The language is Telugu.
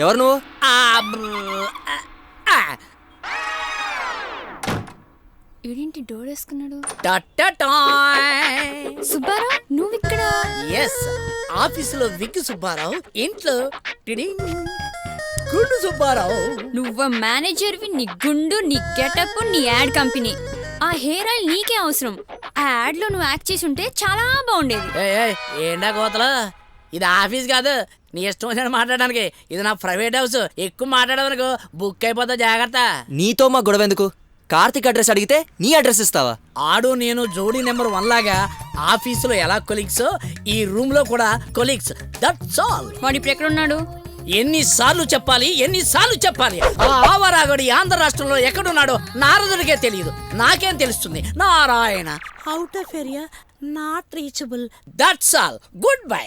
ఎవరు నువ్వు? ఏంటి డోర్ వేసుకున్నాడు? సుబ్బారావు నువ్వు ఇక్కడ? ఎస్, ఆఫీసులో విగ్గు సుబ్బారావు, ఇంట్లో టిడింగ్ గుండు సుబ్బారావు. నువ్వు మేనేజర్వి, నీ గుండు, నీ గెటప్, నీ యాడ్ కంపెనీ. ఆ హెయిర్ ఆయిల్ నీకే అవసరం. ఆ యాడ్ లో నువ్వు యాక్ట్ చేసి ఉంటే చాలా బాగుండేది. ఏంటా కోతలు? ఇది ఆఫీస్ కాదు నీ ఇష్టం వచ్చినట్టు మాట్లాడడానికి. ఇది నా ప్రైవేట్ హౌస్. ఎక్కువ మాట్లాడవనుకో బుక్ అయిపోతా, జాగ్రత్త. నీతో మా గొడవ ఎందుకు? కార్తిక్ అడ్రస్ అడిగితే నీ అడ్రస్ ఇస్తావా? ఆడు నేను జోడీ నెంబర్ 1 లాగా ఆఫీసులో ఎలా కొలీగ్స్, ఈ రూమ్ లో కూడా కొలీగ్స్. That's all. వాడు ఇప్పుడు ఎక్కడున్నాడు? ఎన్నిసార్లు చెప్పాలి? ఆ ఆవరాగడి ఆంధ్ర రాష్ట్రంలో ఎక్కడున్నాడో నారదుడికే తెలియదు, నాకేం తెలుస్తుంది? Narayana, out of area, not reachable. That's all. Good bye.